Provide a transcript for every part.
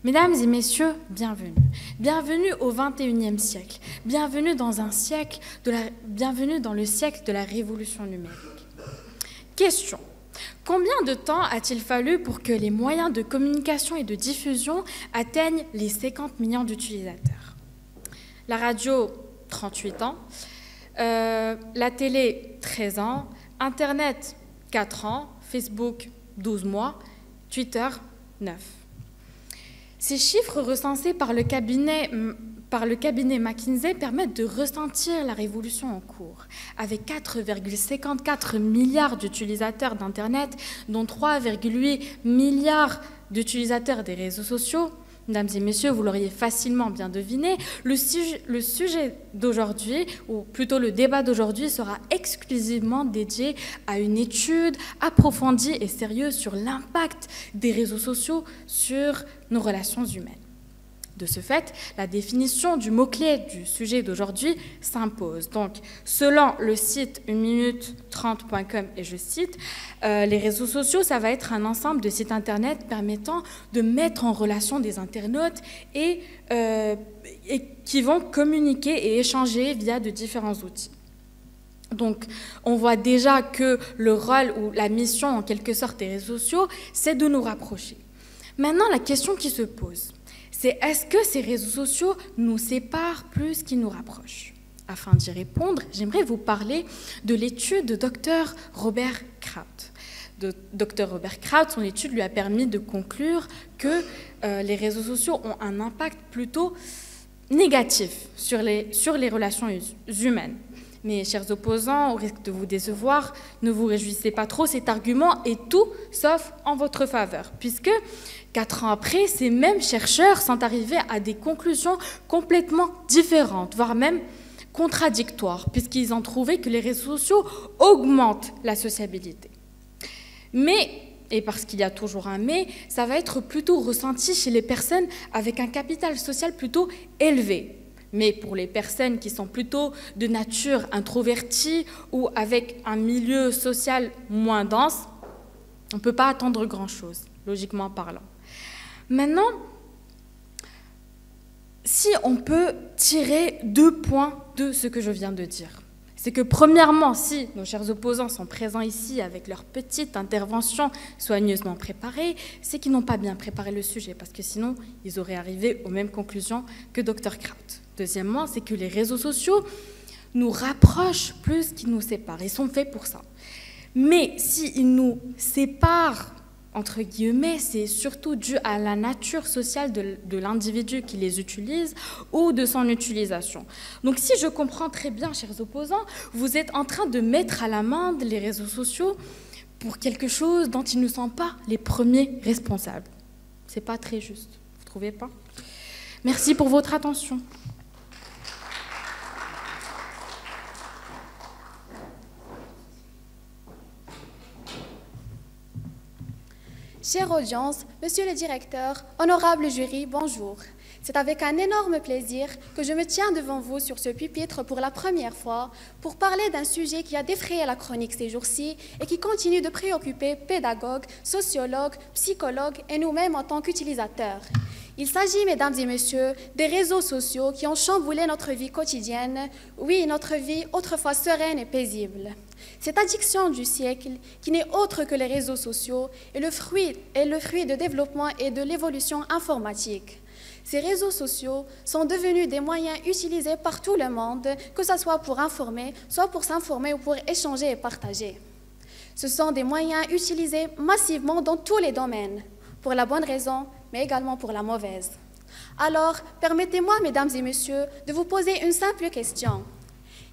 Mesdames et messieurs, bienvenue. Bienvenue au XXIe siècle. Bienvenue dans bienvenue dans le siècle de la révolution numérique. Question. Combien de temps a-t-il fallu pour que les moyens de communication et de diffusion atteignent les 50 millions d'utilisateurs? La radio, 38 ans. La télé, 13 ans. Internet, 4 ans. Facebook, 12 mois. Twitter, 9. Ces chiffres recensés par le cabinet McKinsey permettent de ressentir la révolution en cours. Avec 4,54 milliards d'utilisateurs d'Internet, dont 3,8 milliards d'utilisateurs des réseaux sociaux, mesdames et messieurs, vous l'auriez facilement bien deviné, le sujet d'aujourd'hui, ou plutôt le débat d'aujourd'hui, sera exclusivement dédié à une étude approfondie et sérieuse sur l'impact des réseaux sociaux sur nos relations humaines. De ce fait, la définition du mot-clé du sujet d'aujourd'hui s'impose. Donc, selon le site 1minute30.com, et je cite, les réseaux sociaux, ça va être un ensemble de sites Internet permettant de mettre en relation des internautes et qui vont communiquer et échanger via de différents outils. Donc, on voit déjà que le rôle ou la mission, en quelque sorte, des réseaux sociaux, c'est de nous rapprocher. Maintenant, la question qui se pose, c'est est-ce que ces réseaux sociaux nous séparent plus qu'ils nous rapprochent? Afin d'y répondre, j'aimerais vous parler de l'étude de Dr Robert Kraut. Dr Robert Kraut, son étude lui a permis de conclure que les réseaux sociaux ont un impact plutôt négatif sur les relations humaines. Mes chers opposants, au risque de vous décevoir, ne vous réjouissez pas trop, cet argument est tout sauf en votre faveur, puisque 4 ans après, ces mêmes chercheurs sont arrivés à des conclusions complètement différentes, voire même contradictoires, puisqu'ils ont trouvé que les réseaux sociaux augmentent la sociabilité. Mais, et parce qu'il y a toujours un mais, ça va être plutôt ressenti chez les personnes avec un capital social plutôt élevé. Mais pour les personnes qui sont plutôt de nature introvertie ou avec un milieu social moins dense, on ne peut pas attendre grand-chose, logiquement parlant. Maintenant, si on peut tirer 2 points de ce que je viens de dire, c'est que premièrement, si nos chers opposants sont présents ici avec leur petite intervention soigneusement préparée, c'est qu'ils n'ont pas bien préparé le sujet, parce que sinon, ils auraient arrivé aux mêmes conclusions que Dr Kraut. Deuxièmement, c'est que les réseaux sociaux nous rapprochent plus qu'ils nous séparent. Ils sont faits pour ça. Mais s'ils nous séparent, entre guillemets, c'est surtout dû à la nature sociale de l'individu qui les utilise ou de son utilisation. Donc si je comprends très bien, chers opposants, vous êtes en train de mettre à l'amende les réseaux sociaux pour quelque chose dont ils ne sont pas les premiers responsables. C'est pas très juste, vous trouvez pas? Merci pour votre attention. Chère audience, monsieur le directeur, honorable jury, bonjour. C'est avec un énorme plaisir que je me tiens devant vous sur ce pupitre pour la première fois pour parler d'un sujet qui a défrayé la chronique ces jours-ci et qui continue de préoccuper pédagogues, sociologues, psychologues et nous-mêmes en tant qu'utilisateurs. Il s'agit, mesdames et messieurs, des réseaux sociaux qui ont chamboulé notre vie quotidienne, oui, notre vie autrefois sereine et paisible. Cette addiction du siècle, qui n'est autre que les réseaux sociaux, est le fruit de développement et de l'évolution informatique. Ces réseaux sociaux sont devenus des moyens utilisés par tout le monde, que ce soit pour informer, soit pour s'informer ou pour échanger et partager. Ce sont des moyens utilisés massivement dans tous les domaines, pour la bonne raison, mais également pour la mauvaise. Alors, permettez-moi, mesdames et messieurs, de vous poser une simple question.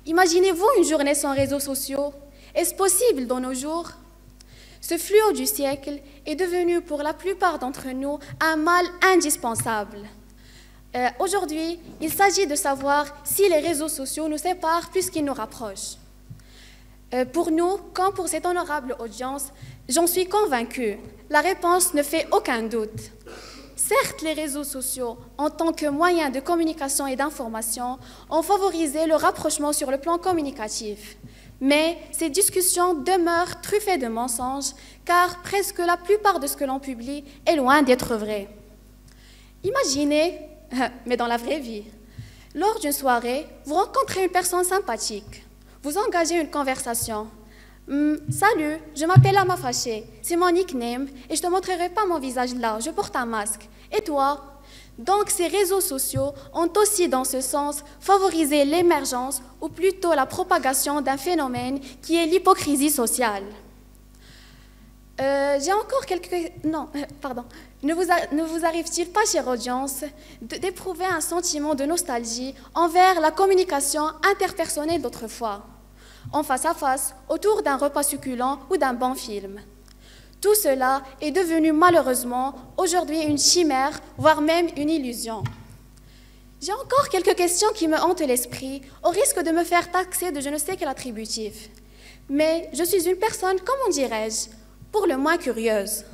Imaginez-vous une journée sans réseaux sociaux? Est-ce possible dans nos jours? Ce fléau du siècle est devenu pour la plupart d'entre nous un mal indispensable. Aujourd'hui, il s'agit de savoir si les réseaux sociaux nous séparent plus qu'ils nous rapprochent. Pour nous, comme pour cette honorable audience, j'en suis convaincue, la réponse ne fait aucun doute. Certes, les réseaux sociaux, en tant que moyen de communication et d'information, ont favorisé le rapprochement sur le plan communicatif. Mais ces discussions demeurent truffées de mensonges, car presque la plupart de ce que l'on publie est loin d'être vrai. Imaginez, mais dans la vraie vie, lors d'une soirée, vous rencontrez une personne sympathique. Vous engagez une conversation. Salut, je m'appelle Ama Faché, c'est mon nickname et je ne te montrerai pas mon visage là, je porte un masque. Et toi? Donc ces réseaux sociaux ont aussi dans ce sens favorisé l'émergence ou plutôt la propagation d'un phénomène qui est l'hypocrisie sociale. J'ai encore quelques... Non, pardon. Ne vous arrive-t-il pas, chère audience, d'éprouver un sentiment de nostalgie envers la communication interpersonnelle d'autrefois, en face à face, autour d'un repas succulent ou d'un bon film? Tout cela est devenu malheureusement aujourd'hui une chimère, voire même une illusion. J'ai encore quelques questions qui me hantent l'esprit, au risque de me faire taxer de je ne sais quel attributif. Mais je suis une personne, comment dirais-je, pour le moins curieuse.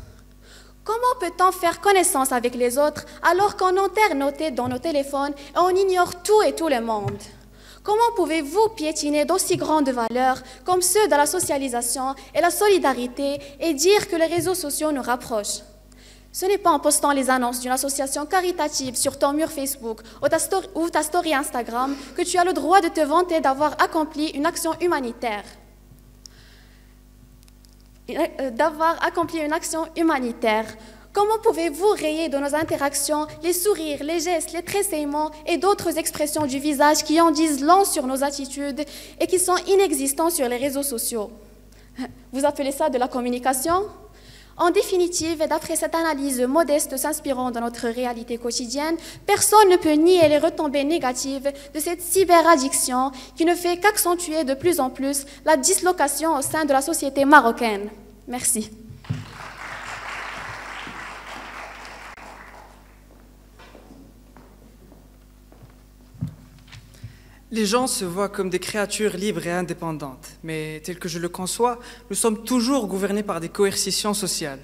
Comment peut-on faire connaissance avec les autres alors qu'on enterre nos têtes dans nos téléphones et on ignore tout et tout le monde? Comment pouvez-vous piétiner d'aussi grandes valeurs comme ceux de la socialisation et la solidarité et dire que les réseaux sociaux nous rapprochent? Ce n'est pas en postant les annonces d'une association caritative sur ton mur Facebook ou ta story Instagram que tu as le droit de te vanter d'avoir accompli une action humanitaire. Comment pouvez-vous rayer de nos interactions les sourires, les gestes, les tressaillements et d'autres expressions du visage qui en disent long sur nos attitudes et qui sont inexistants sur les réseaux sociaux? Vous appelez ça de la communication? En définitive, et d'après cette analyse modeste s'inspirant de notre réalité quotidienne, personne ne peut nier les retombées négatives de cette cyberaddiction qui ne fait qu'accentuer de plus en plus la dislocation au sein de la société marocaine. Merci. Les gens se voient comme des créatures libres et indépendantes, mais tel que je le conçois, nous sommes toujours gouvernés par des coercitions sociales.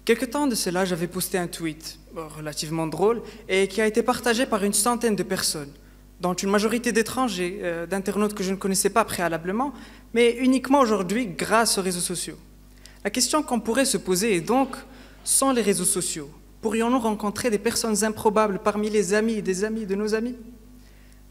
Quelque temps de cela, j'avais posté un tweet relativement drôle et qui a été partagé par une centaine de personnes, dont une majorité d'étrangers, d'internautes que je ne connaissais pas préalablement, mais uniquement aujourd'hui grâce aux réseaux sociaux. La question qu'on pourrait se poser est donc, sans les réseaux sociaux, pourrions-nous rencontrer des personnes improbables parmi les amis et des amis de nos amis ?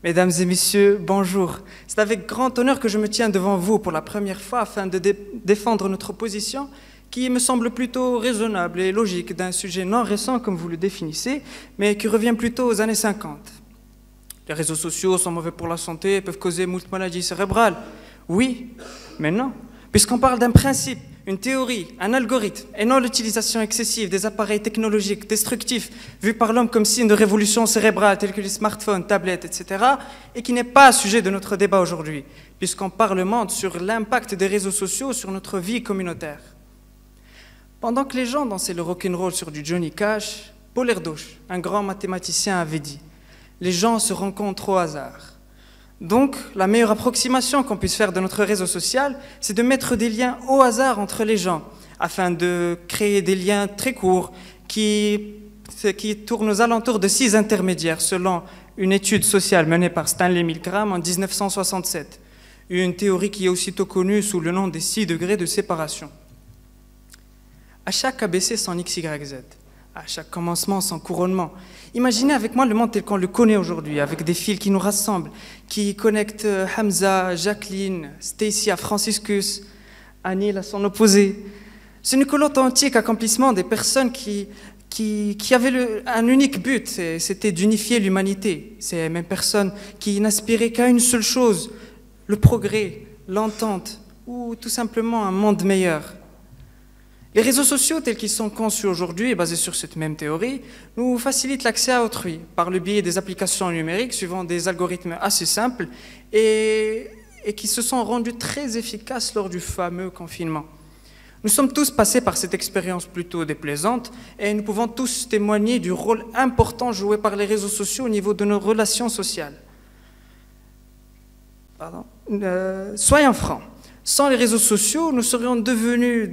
Mesdames et messieurs, bonjour. C'est avec grand honneur que je me tiens devant vous pour la première fois afin de défendre notre position qui me semble plutôt raisonnable et logique d'un sujet non récent comme vous le définissez, mais qui revient plutôt aux années 50. Les réseaux sociaux sont mauvais pour la santé et peuvent causer moult maladies cérébrales. Oui, mais non, puisqu'on parle d'un principe, une théorie, un algorithme, et non l'utilisation excessive des appareils technologiques destructifs vus par l'homme comme signe de révolution cérébrale tels que les smartphones, tablettes, etc., et qui n'est pas sujet de notre débat aujourd'hui, puisqu'on parlemente sur l'impact des réseaux sociaux sur notre vie communautaire. Pendant que les gens dansaient le rock'n'roll sur du Johnny Cash, Paul Erdos, un grand mathématicien, avait dit « Les gens se rencontrent au hasard ». Donc, la meilleure approximation qu'on puisse faire de notre réseau social, c'est de mettre des liens au hasard entre les gens, afin de créer des liens très courts qui tournent aux alentours de 6 intermédiaires, selon une étude sociale menée par Stanley Milgram en 1967, une théorie qui est aussitôt connue sous le nom des 6 degrés de séparation. À chaque ABC son XYZ, à chaque commencement son couronnement. Imaginez avec moi le monde tel qu'on le connaît aujourd'hui, avec des fils qui nous rassemblent, qui connectent Hamza, Jacqueline, Stacy à Franciscus, Anil à son opposé. Ce n'est que l'authentique accomplissement des personnes qui avaient un unique but, c'était d'unifier l'humanité. Ces mêmes personnes qui n'aspiraient qu'à une seule chose, le progrès, l'entente, ou tout simplement un monde meilleur. Les réseaux sociaux tels qu'ils sont conçus aujourd'hui et basés sur cette même théorie nous facilitent l'accès à autrui par le biais des applications numériques suivant des algorithmes assez simples et qui se sont rendus très efficaces lors du fameux confinement. Nous sommes tous passés par cette expérience plutôt déplaisante et nous pouvons tous témoigner du rôle important joué par les réseaux sociaux au niveau de nos relations sociales. Soyons francs. Sans les réseaux sociaux, nous serions devenus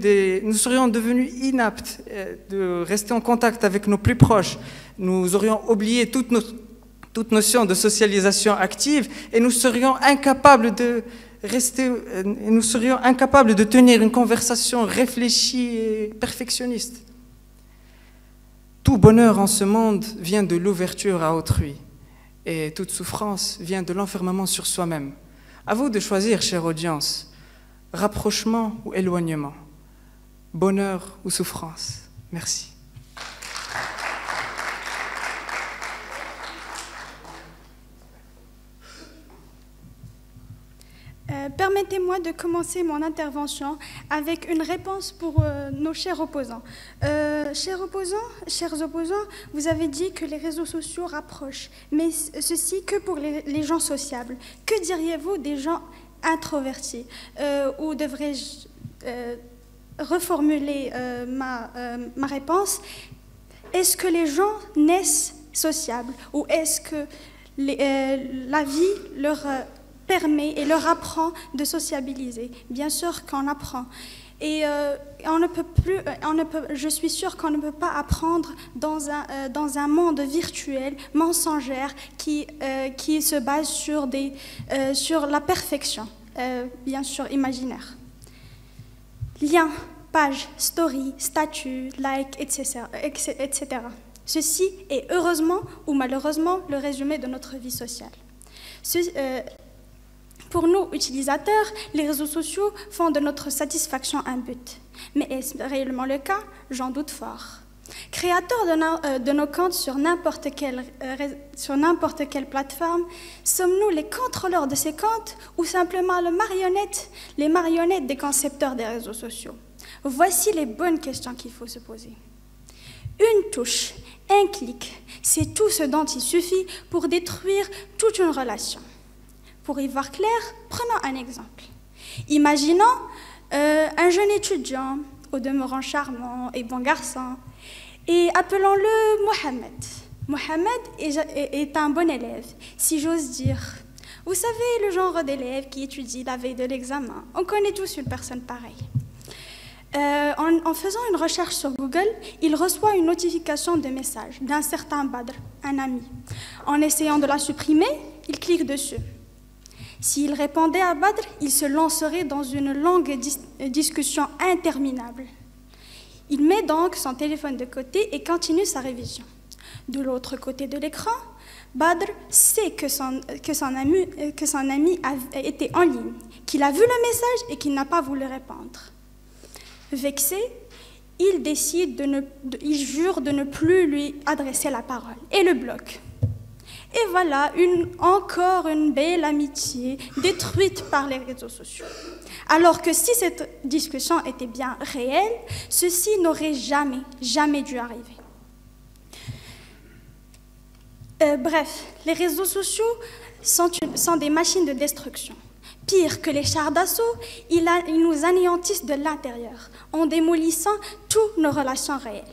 inaptes de rester en contact avec nos plus proches. Nous aurions oublié toute notion de socialisation active et nous serions incapables de tenir une conversation réfléchie et perfectionniste. Tout bonheur en ce monde vient de l'ouverture à autrui, et toute souffrance vient de l'enfermement sur soi-même. À vous de choisir, chère audience, rapprochement ou éloignement, bonheur ou souffrance. Merci. Permettez-moi de commencer mon intervention avec une réponse pour nos chers opposants. Chers opposants, vous avez dit que les réseaux sociaux rapprochent, mais ceci que pour les gens sociables. Que diriez-vous des gens introvertis? Ou devrais-je reformuler ma réponse? Est-ce que les gens naissent sociables ou est-ce que la vie leur permet et leur apprend de sociabiliser? Bien sûr qu'on apprend. Et je suis sûre qu'on ne peut pas apprendre dans un monde virtuel, mensongère, qui se base sur la perfection, bien sûr imaginaire. Liens, pages, stories, statuts, likes, etc. Ceci est heureusement ou malheureusement le résumé de notre vie sociale. Pour nous, utilisateurs, les réseaux sociaux font de notre satisfaction un but. Mais est-ce réellement le cas? J'en doute fort. Créateurs de nos comptes sur n'importe quelle plateforme, sommes-nous les contrôleurs de ces comptes ou simplement les marionnettes des concepteurs des réseaux sociaux? Voici les bonnes questions qu'il faut se poser. Une touche, un clic, c'est tout ce dont il suffit pour détruire toute une relation. Pour y voir clair, prenons un exemple. Imaginons un jeune étudiant, au demeurant charmant et bon garçon, et appelons-le Mohamed. Mohamed est un bon élève, si j'ose dire. Vous savez, le genre d'élève qui étudie la veille de l'examen. On connaît tous une personne pareille. En faisant une recherche sur Google, il reçoit une notification de message d'un certain Badr, un ami. En essayant de la supprimer, il clique dessus. S'il répondait à Badr, il se lancerait dans une longue discussion interminable. Il met donc son téléphone de côté et continue sa révision. De l'autre côté de l'écran, Badr sait que son ami était en ligne, qu'il a vu le message et qu'il n'a pas voulu répondre. Vexé, il jure de ne plus lui adresser la parole et le bloque. Et voilà encore une belle amitié détruite par les réseaux sociaux. Alors que si cette discussion était bien réelle, ceci n'aurait jamais dû arriver. Bref, les réseaux sociaux sont des machines de destruction. Pire que les chars d'assaut, ils nous anéantissent de l'intérieur, en démolissant toutes nos relations réelles.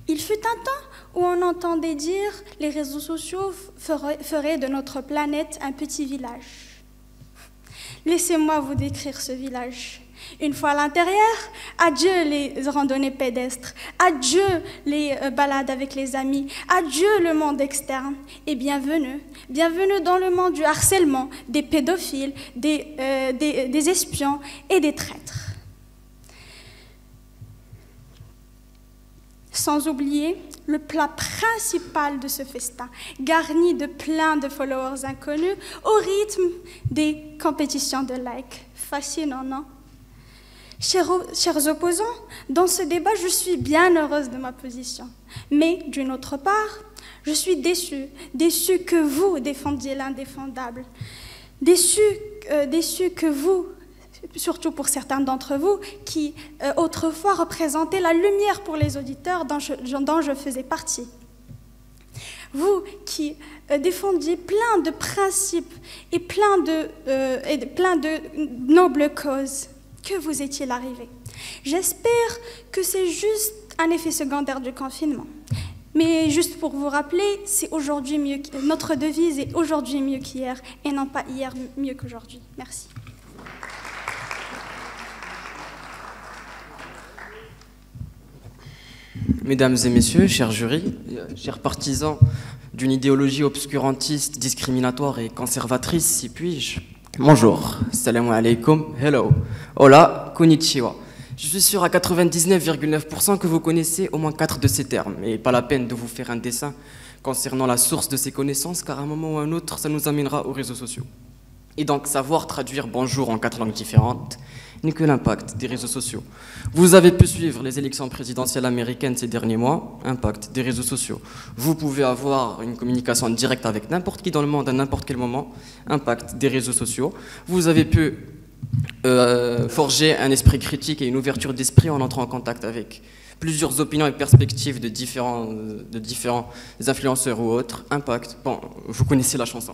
Il fut un temps où on entendait dire que les réseaux sociaux feraient de notre planète un petit village. Laissez-moi vous décrire ce village. Une fois à l'intérieur, adieu les randonnées pédestres, adieu les balades avec les amis, adieu le monde externe et bienvenue dans le monde du harcèlement, des pédophiles, des espions et des traîtres. Sans oublier le plat principal de ce festin, garni de plein de followers inconnus au rythme des compétitions de likes. Fascinant, non? Chers opposants, dans ce débat, je suis bien heureuse de ma position. Mais d'une autre part, je suis déçue que vous défendiez l'indéfendable, déçue que vous, surtout pour certains d'entre vous, qui autrefois représentaient la lumière pour les auditeurs dont je faisais partie. Vous qui défendiez plein de principes et plein de nobles causes, que vous est-il arrivé? J'espère que c'est juste un effet secondaire du confinement. Mais juste pour vous rappeler, c'est aujourd'hui mieux. Notre devise est aujourd'hui mieux qu'hier et non pas hier mieux qu'aujourd'hui. Merci. Mesdames et messieurs, chers jurys, chers partisans d'une idéologie obscurantiste, discriminatoire et conservatrice, si puis-je. Bonjour, salam alaikum, hello, hola, konnichiwa. Je suis sûr à 99,9% que vous connaissez au moins 4 de ces termes, et pas la peine de vous faire un dessin concernant la source de ces connaissances, car à un moment ou à un autre, ça nous amènera aux réseaux sociaux. Et donc, savoir traduire bonjour en 4 langues différentes n'est que l'impact des réseaux sociaux. Vous avez pu suivre les élections présidentielles américaines ces derniers mois, impact des réseaux sociaux. Vous pouvez avoir une communication directe avec n'importe qui dans le monde à n'importe quel moment, impact des réseaux sociaux. Vous avez pu forger un esprit critique et une ouverture d'esprit en entrant en contact avec plusieurs opinions et perspectives de différents influenceurs ou autres. Impact, bon, vous connaissez la chanson.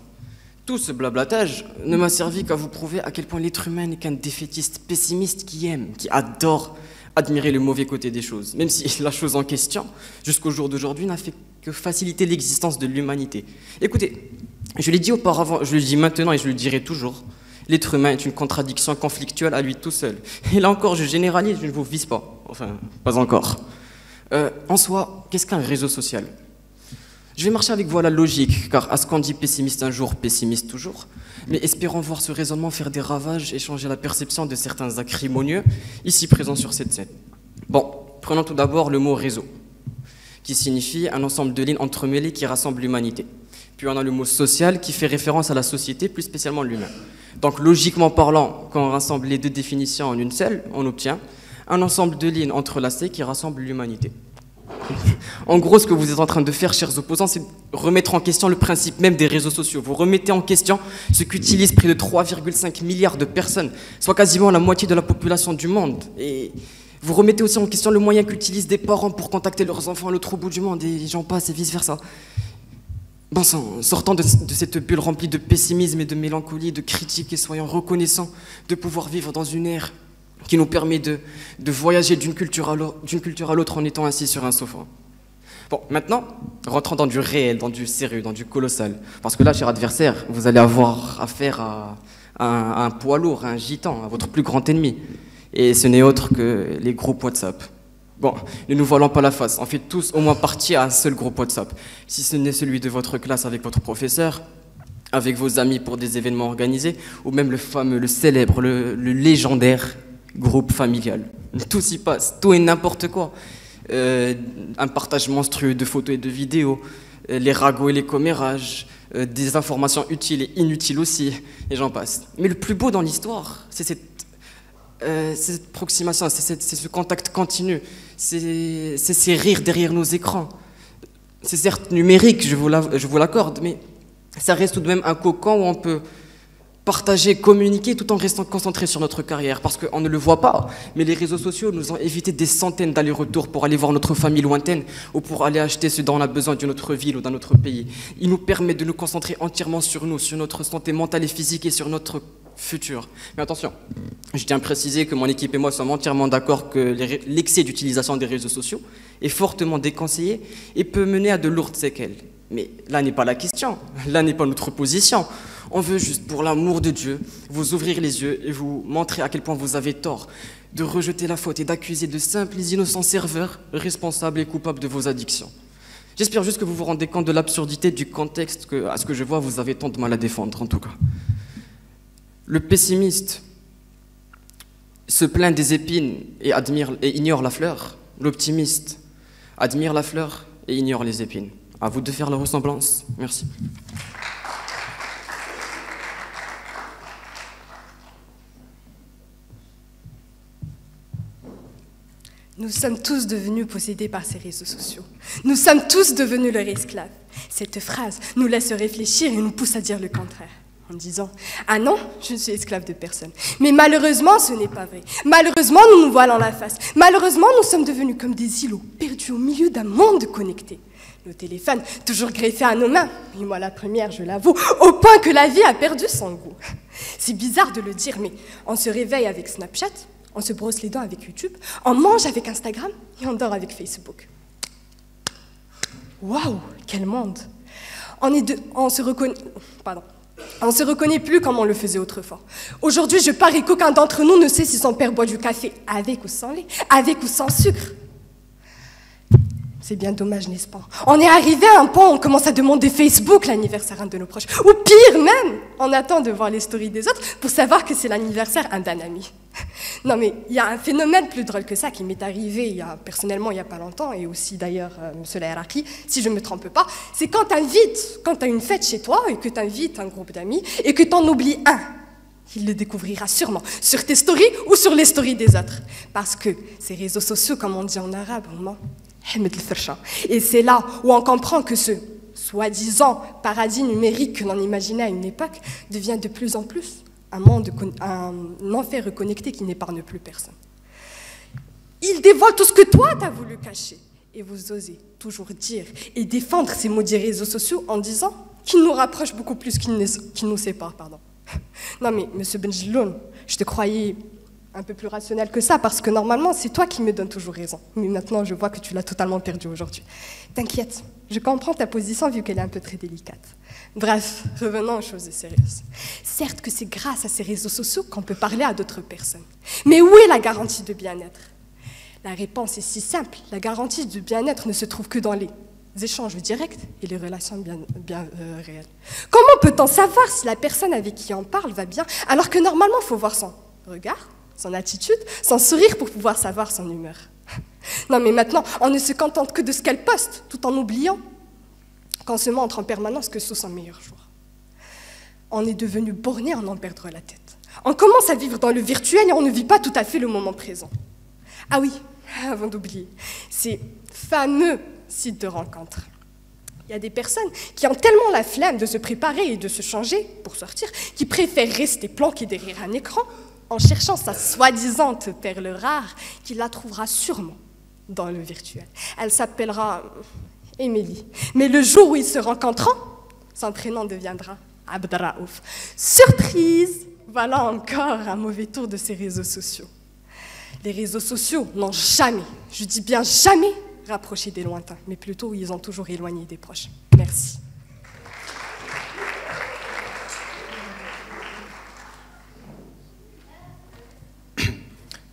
Tout ce blablatage ne m'a servi qu'à vous prouver à quel point l'être humain n'est qu'un défaitiste pessimiste qui aime, qui adore admirer le mauvais côté des choses, même si la chose en question, jusqu'au jour d'aujourd'hui, n'a fait que faciliter l'existence de l'humanité. Écoutez, je l'ai dit auparavant, je le dis maintenant et je le dirai toujours, l'être humain est une contradiction conflictuelle à lui tout seul. Et là encore, je généralise, je ne vous vise pas. Enfin, pas encore. En soi, qu'est-ce qu'un réseau social ? Je vais marcher avec vous à la logique, car à ce qu'on dit pessimiste un jour, pessimiste toujours. Mais espérons voir ce raisonnement faire des ravages et changer la perception de certains acrimonieux ici présents sur cette scène. Bon, prenons tout d'abord le mot réseau, qui signifie un ensemble de lignes entremêlées qui rassemblent l'humanité. Puis on a le mot social qui fait référence à la société, plus spécialement l'humain. Donc logiquement parlant, quand on rassemble les deux définitions en une seule, on obtient un ensemble de lignes entrelacées qui rassemblent l'humanité. En gros, ce que vous êtes en train de faire, chers opposants, c'est remettre en question le principe même des réseaux sociaux. Vous remettez en question ce qu'utilisent près de 3,5 milliards de personnes, soit quasiment la moitié de la population du monde. Et vous remettez aussi en question le moyen qu'utilisent des parents pour contacter leurs enfants à l'autre bout du monde, et j'en passe, et vice-versa. Bon sang, sortant de cette bulle remplie de pessimisme et de mélancolie, de critique, et soyons reconnaissants de pouvoir vivre dans une ère qui nous permet de voyager d'une culture à l'autre en étant assis sur un sofa. Bon, maintenant, rentrons dans du réel, dans du sérieux, dans du colossal. Parce que là, cher adversaire, vous allez avoir affaire à un poids lourd, à un gitan, à votre plus grand ennemi. Et ce n'est autre que les groupes WhatsApp. Bon, ne nous voilons pas la face, on fait tous au moins partie à un seul groupe WhatsApp. Si ce n'est celui de votre classe avec votre professeur, avec vos amis pour des événements organisés, ou même le fameux, le célèbre, le légendaire groupe familial. Tout s'y passe, tout et n'importe quoi. Un partage monstrueux de photos et de vidéos, les ragots et les commérages, des informations utiles et inutiles aussi, et j'en passe. Mais le plus beau dans l'histoire, c'est cette approximation, c'est ce contact continu, c'est ces rires derrière nos écrans. C'est certes numérique, je vous l'accorde, mais ça reste tout de même un cocon où on peut partager, communiquer tout en restant concentré sur notre carrière, parce qu'on ne le voit pas, mais les réseaux sociaux nous ont évité des centaines d'allers-retours pour aller voir notre famille lointaine ou pour aller acheter ce dont on a besoin d'une autre ville ou d'un autre pays. Il nous permet de nous concentrer entièrement sur nous, sur notre santé mentale et physique et sur notre futur. Mais attention, je tiens à préciser que mon équipe et moi sommes entièrement d'accord que l'excès d'utilisation des réseaux sociaux est fortement déconseillé et peut mener à de lourdes séquelles. Mais là n'est pas la question, là n'est pas notre position. On veut juste, pour l'amour de Dieu, vous ouvrir les yeux et vous montrer à quel point vous avez tort de rejeter la faute et d'accuser de simples et innocents serveurs responsables et coupables de vos addictions. J'espère juste que vous vous rendez compte de l'absurdité du contexte que, à ce que je vois, vous avez tant de mal à défendre, en tout cas. Le pessimiste se plaint des épines et ignore la fleur. L'optimiste admire la fleur et ignore les épines. À vous de faire la ressemblance. Merci. Nous sommes tous devenus possédés par ces réseaux sociaux. Nous sommes tous devenus leurs esclaves. Cette phrase nous laisse réfléchir et nous pousse à dire le contraire. En disant « Ah non, je ne suis esclave de personne. » Mais malheureusement, ce n'est pas vrai. Malheureusement, nous nous voilons la face. Malheureusement, nous sommes devenus comme des îlots perdus au milieu d'un monde connecté. Nos téléphones, toujours greffés à nos mains, et moi la première, je l'avoue, au point que la vie a perdu son goût. C'est bizarre de le dire, mais on se réveille avec Snapchat, on se brosse les dents avec YouTube, on mange avec Instagram et on dort avec Facebook. Waouh, quel monde! On se reconnaît plus comme on le faisait autrefois. Aujourd'hui, je parie qu'aucun d'entre nous ne sait si son père boit du café avec ou sans lait, avec ou sans sucre. C'est bien dommage, n'est-ce pas? On est arrivé à un point où on commence à demander Facebook l'anniversaire de nos proches. Ou pire même, on attend de voir les stories des autres pour savoir que c'est l'anniversaire d'un ami. Non mais il y a un phénomène plus drôle que ça qui m'est arrivé personnellement il n'y a pas longtemps, et aussi d'ailleurs, monsieur Lairaki, si je ne me trompe pas, c'est quand tu as une fête chez toi et que tu invites un groupe d'amis et que tu en oublies un. Il le découvrira sûrement sur tes stories ou sur les stories des autres. Parce que ces réseaux sociaux, comme on dit en arabe, et c'est là où on comprend que ce soi-disant paradis numérique que l'on imaginait à une époque devient de plus en plus un enfer reconnecté qui n'épargne plus personne. Il dévoile tout ce que toi t'as voulu cacher. Et vous osez toujours dire et défendre ces maudits réseaux sociaux en disant qu'ils nous rapprochent beaucoup plus qu'ils nous séparent. Pardon. Non mais, monsieur Benjeloun, je te croyais un peu plus rationnel que ça, parce que normalement, c'est toi qui me donnes toujours raison. Mais maintenant, je vois que tu l'as totalement perdu aujourd'hui. T'inquiète, je comprends ta position vu qu'elle est un peu très délicate. Bref, revenons aux choses sérieuses. Certes que c'est grâce à ces réseaux sociaux qu'on peut parler à d'autres personnes. Mais où est la garantie de bien-être? La réponse est si simple. La garantie de bien-être ne se trouve que dans les échanges directs et les relations bien réelles. Comment peut-on savoir si la personne avec qui on parle va bien, alors que normalement, il faut voir son regard, son attitude, son sourire pour pouvoir savoir son humeur? Non mais maintenant, on ne se contente que de ce qu'elle poste, tout en oubliant qu'on se montre en permanence que sous son meilleur jour. On est devenu borné à en perdre la tête. On commence à vivre dans le virtuel et on ne vit pas tout à fait le moment présent. Ah oui, avant d'oublier, ces fameux sites de rencontres. Il y a des personnes qui ont tellement la flemme de se préparer et de se changer pour sortir, qui préfèrent rester planquées derrière un écran en cherchant sa soi-disant perle rare, qu'il la trouvera sûrement dans le virtuel. Elle s'appellera Émilie. Mais le jour où ils se rencontreront, son prénom deviendra Abdraouf. Surprise! Voilà encore un mauvais tour de ces réseaux sociaux. Les réseaux sociaux n'ont jamais, je dis bien jamais, rapproché des lointains, mais plutôt ils ont toujours éloigné des proches. Merci.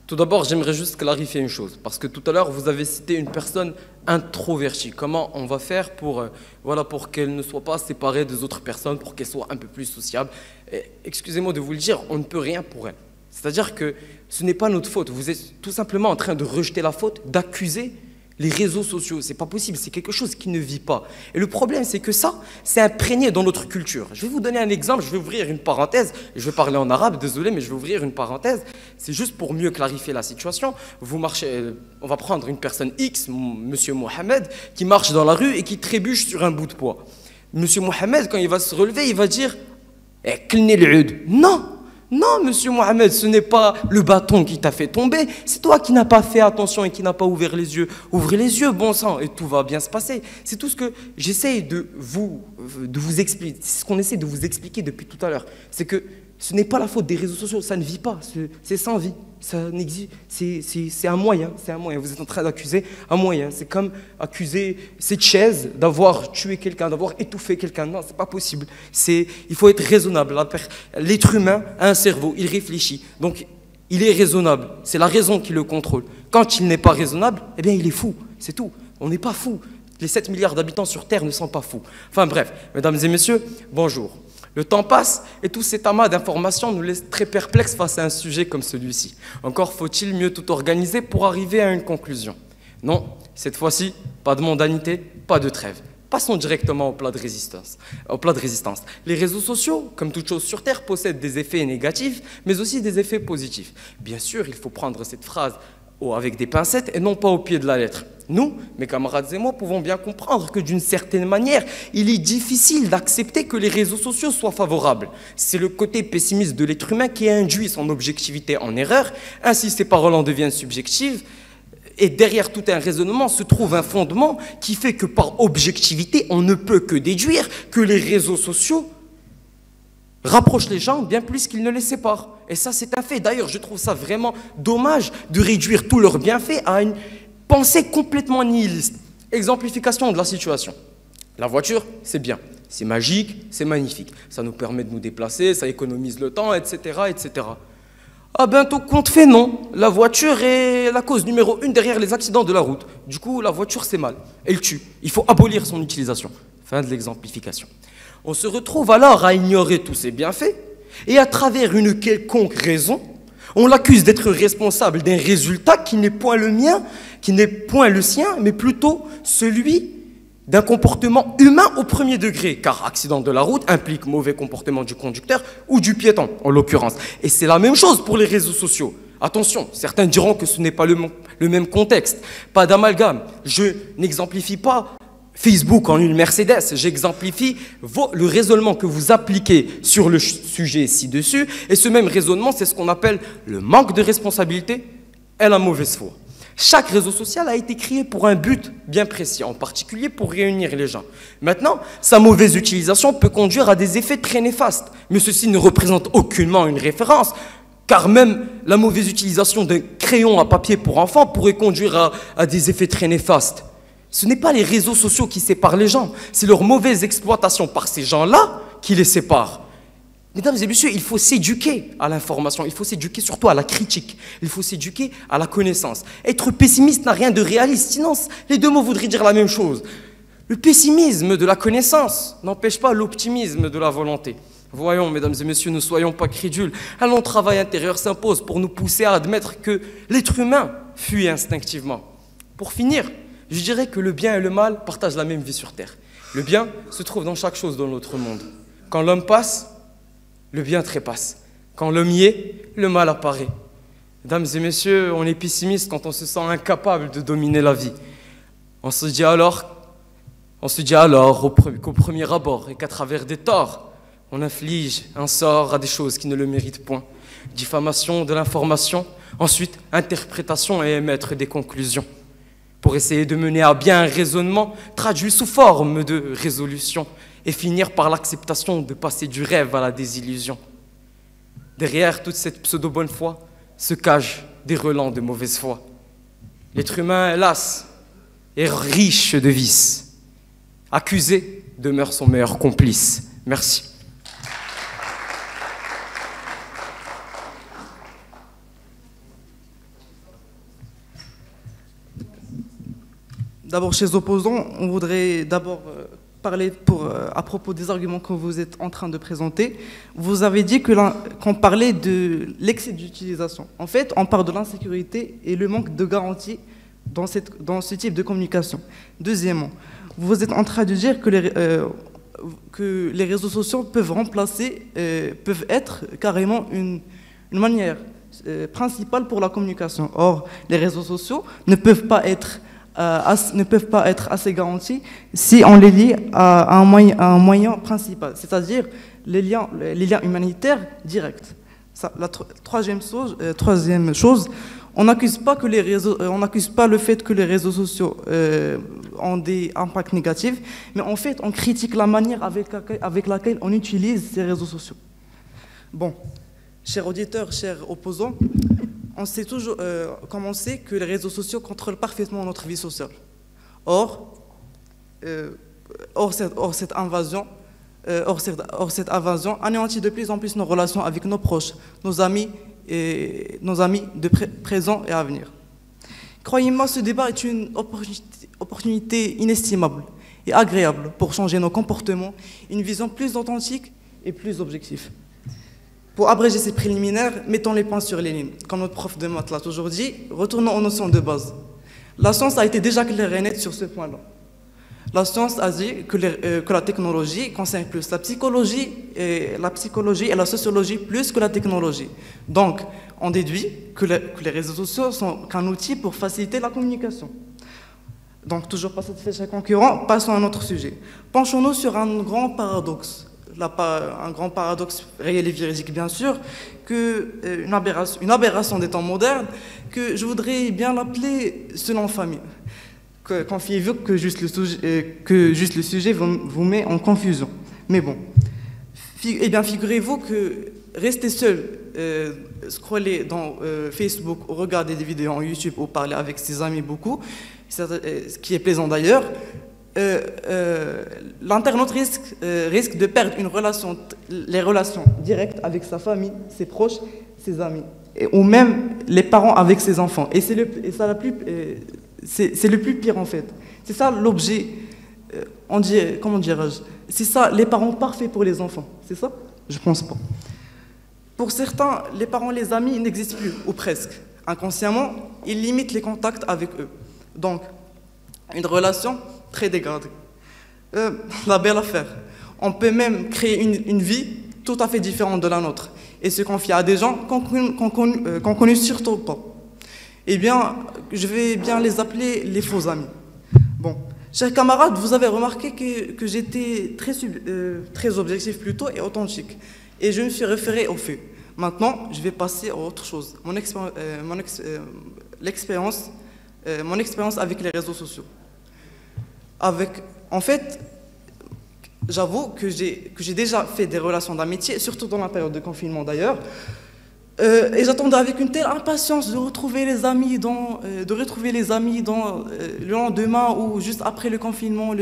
Tout d'abord, j'aimerais juste clarifier une chose, parce que tout à l'heure, vous avez cité une personne introvertie. Comment on va faire pour qu'elle ne soit pas séparée des autres personnes, pour qu'elle soit un peu plus sociable? Excusez-moi de vous le dire, on ne peut rien pour elle. C'est-à-dire que ce n'est pas notre faute. Vous êtes tout simplement en train de rejeter la faute, d'accuser les réseaux sociaux. C'est pas possible, c'est quelque chose qui ne vit pas. Et le problème, c'est que ça, c'est imprégné dans notre culture. Je vais vous donner un exemple, je vais ouvrir une parenthèse. Je vais parler en arabe, désolé, mais je vais ouvrir une parenthèse. C'est juste pour mieux clarifier la situation. Vous marchez, on va prendre une personne X, monsieur Mohamed, qui marche dans la rue et qui trébuche sur un bout de poids. Monsieur Mohamed, quand il va se relever, il va dire « Non !» Non, monsieur Mohamed, ce n'est pas le bâton qui t'a fait tomber, c'est toi qui n'as pas fait attention et qui n'as pas ouvert les yeux. Ouvrez les yeux, bon sang, et tout va bien se passer. C'est tout ce que j'essaie de vous expliquer, c'est ce qu'on essaie de vous expliquer depuis tout à l'heure. C'est que ce n'est pas la faute des réseaux sociaux, ça ne vit pas, c'est sans vie. Ça n'existe, c'est un moyen, Vous êtes en train d'accuser un moyen. C'est comme accuser cette chaise d'avoir tué quelqu'un, d'avoir étouffé quelqu'un. Non, c'est pas possible. Il faut être raisonnable. L'être humain a un cerveau, il réfléchit. Donc, il est raisonnable. C'est la raison qui le contrôle. Quand il n'est pas raisonnable, eh bien, il est fou. C'est tout. On n'est pas fou. Les 7 milliards d'habitants sur Terre ne sont pas fous. Enfin bref, mesdames et messieurs, bonjour. Le temps passe et tout cet amas d'informations nous laisse très perplexes face à un sujet comme celui-ci. Encore faut-il mieux tout organiser pour arriver à une conclusion. Non, cette fois-ci, pas de mondanité, pas de trêve. Passons directement au plat de résistance. Les réseaux sociaux, comme toute chose sur Terre, possèdent des effets négatifs, mais aussi des effets positifs. Bien sûr, il faut prendre cette phrase avec des pincettes et non pas au pied de la lettre. Nous, mes camarades et moi, pouvons bien comprendre que d'une certaine manière, il est difficile d'accepter que les réseaux sociaux soient favorables. C'est le côté pessimiste de l'être humain qui induit son objectivité en erreur. Ainsi, ces paroles en deviennent subjectives. Et derrière tout un raisonnement se trouve un fondement qui fait que par objectivité, on ne peut que déduire que les réseaux sociaux rapprochent les gens bien plus qu'ils ne les séparent. Et ça, c'est un fait. D'ailleurs, je trouve ça vraiment dommage de réduire tous leurs bienfaits à une pensée complètement nihiliste. Exemplification de la situation. La voiture, c'est bien, c'est magique, c'est magnifique. Ça nous permet de nous déplacer, ça économise le temps, etc., etc. Ah ben, tout compte fait, non. La voiture est la cause numéro 1 derrière les accidents de la route. Du coup, la voiture, c'est mal. Elle tue. Il faut abolir son utilisation. Fin de l'exemplification. On se retrouve alors à ignorer tous ces bienfaits et à travers une quelconque raison, On l'accuse d'être responsable d'un résultat qui n'est point le mien, qui n'est point le sien, mais plutôt celui d'un comportement humain au premier degré, car accident de la route implique mauvais comportement du conducteur ou du piéton, en l'occurrence. Et c'est la même chose pour les réseaux sociaux. Attention, certains diront que ce n'est pas le même contexte. Pas d'amalgame. Je n'exemplifie pas Facebook en une Mercedes, j'exemplifie le raisonnement que vous appliquez sur le sujet ci-dessus, et ce même raisonnement, c'est ce qu'on appelle le manque de responsabilité et la mauvaise foi. Chaque réseau social a été créé pour un but bien précis, en particulier pour réunir les gens. Maintenant, sa mauvaise utilisation peut conduire à des effets très néfastes, mais ceci ne représente aucunement une référence, car même la mauvaise utilisation d'un crayon à papier pour enfants pourrait conduire à des effets très néfastes. Ce n'est pas les réseaux sociaux qui séparent les gens, c'est leur mauvaise exploitation par ces gens-là qui les séparent. Mesdames et messieurs, il faut s'éduquer à l'information, il faut s'éduquer surtout à la critique, il faut s'éduquer à la connaissance. Être pessimiste n'a rien de réaliste, sinon les deux mots voudraient dire la même chose. Le pessimisme de la connaissance n'empêche pas l'optimisme de la volonté. Voyons, mesdames et messieurs, ne soyons pas crédules. Un long travail intérieur s'impose pour nous pousser à admettre que l'être humain fuit instinctivement. Pour finir, je dirais que le bien et le mal partagent la même vie sur Terre. Le bien se trouve dans chaque chose dans notre monde. Quand l'homme passe, le bien trépasse. Quand l'homme y est, le mal apparaît. Mesdames et messieurs, on est pessimiste quand on se sent incapable de dominer la vie. On se dit alors qu'au premier abord et qu'à travers des torts, on inflige un sort à des choses qui ne le méritent point. Diffamation de l'information, ensuite interprétation et émettre des conclusions. Pour essayer de mener à bien un raisonnement traduit sous forme de résolution et finir par l'acceptation de passer du rêve à la désillusion. Derrière toute cette pseudo-bonne foi se cachent des relents de mauvaise foi. L'être humain, hélas, est riche de vices. Accusé demeure son meilleur complice. Merci. D'abord, chez les opposants, on voudrait d'abord parler à propos des arguments que vous êtes en train de présenter. Vous avez dit qu'on parlait de l'excès d'utilisation. En fait, on parle de l'insécurité et le manque de garantie dans ce type de communication. Deuxièmement, vous êtes en train de dire que les réseaux sociaux peuvent être carrément une manière principale pour la communication. Or, les réseaux sociaux ne peuvent pas être assez garantis si on les lie à un moyen principal, c'est-à-dire les liens humanitaires directs. La troisième chose, on n'accuse pas le fait que les réseaux sociaux ont des impacts négatifs, mais en fait, on critique la manière avec laquelle on utilise ces réseaux sociaux. Bon, chers auditeurs, chers opposants, on sait toujours, comme on sait, que les réseaux sociaux contrôlent parfaitement notre vie sociale. Or cette invasion anéantit de plus en plus nos relations avec nos proches, nos amis de présent et à venir. Croyez-moi, ce débat est une opportunité inestimable et agréable pour changer nos comportements, une vision plus authentique et plus objective. Pour abréger ces préliminaires, mettons les points sur les lignes. Comme notre prof de maths l'a toujours dit, retournons aux notions de base. La science a été déjà claire et nette sur ce point-là. La science a dit que la technologie concerne plus la psychologie et la sociologie plus que la technologie. Donc, on déduit que les réseaux sociaux sont qu'un outil pour faciliter la communication. Donc, toujours pas satisfait chez concurrent, passons à un autre sujet. Penchons-nous sur un grand paradoxe. Un grand paradoxe réel et véridique, bien sûr, une aberration des temps modernes, que je voudrais bien l'appeler selon famille. Confiez-vous que juste le sujet vous met en confusion. Mais bon, eh bien, figurez-vous que rester seul, scroller dans Facebook ou regarder des vidéos en YouTube ou parler avec ses amis beaucoup, ce qui est plaisant d'ailleurs, l'internaute risque de perdre les relations directes avec sa famille, ses proches, ses amis, ou même les parents avec ses enfants. Et c'est le plus pire en fait. C'est ça l'objet, comment dirais-je, c'est ça les parents parfaits pour les enfants. C'est ça? Je pense pas. Pour certains, les parents, les amis n'existent plus, ou presque. Inconsciemment, ils limitent les contacts avec eux. Donc, une relation très dégradée. La belle affaire. On peut même créer une vie tout à fait différente de la nôtre et se confier à des gens qu'on connaît surtout pas. Eh bien, je vais bien les appeler les faux amis. Bon, chers camarades, vous avez remarqué que j'étais très objectif plutôt et authentique. Et je me suis référé aux faits. Maintenant, je vais passer à autre chose. Mon expérience avec les réseaux sociaux. En fait, j'avoue que j'ai déjà fait des relations d'amitié, surtout dans la période de confinement d'ailleurs. Et j'attendais avec une telle impatience de retrouver les amis le lendemain ou juste après le confinement,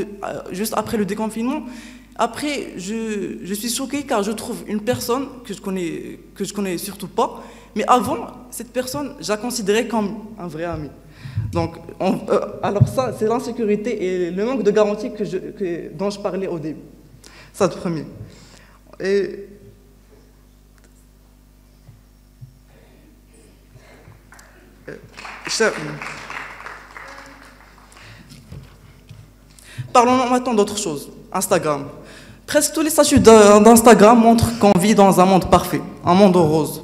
juste après le déconfinement. Après, je suis choqué car je trouve une personne que je connais surtout pas. Mais avant, cette personne, je la considérais comme un vrai ami. Donc, alors ça, c'est l'insécurité et le manque de garantie dont je parlais au début. Ça, de premier. Et parlons maintenant d'autre chose. Instagram. Presque tous les statuts d'Instagram montrent qu'on vit dans un monde parfait, un monde en rose.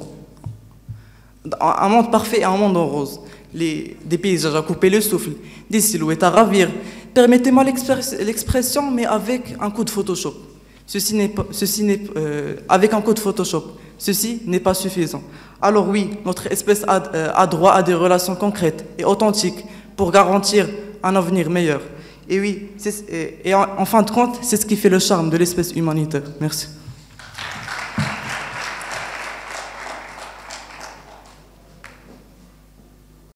Un monde parfait et un monde en rose. Des paysages à couper le souffle, des silhouettes à ravir. Permettez-moi l'expression, mais avec un coup de Photoshop. Avec un coup de Photoshop. Ceci n'est pas suffisant. Alors oui, notre espèce a droit à des relations concrètes et authentiques pour garantir un avenir meilleur. Et oui, en fin de compte, c'est ce qui fait le charme de l'espèce humanitaire. Merci.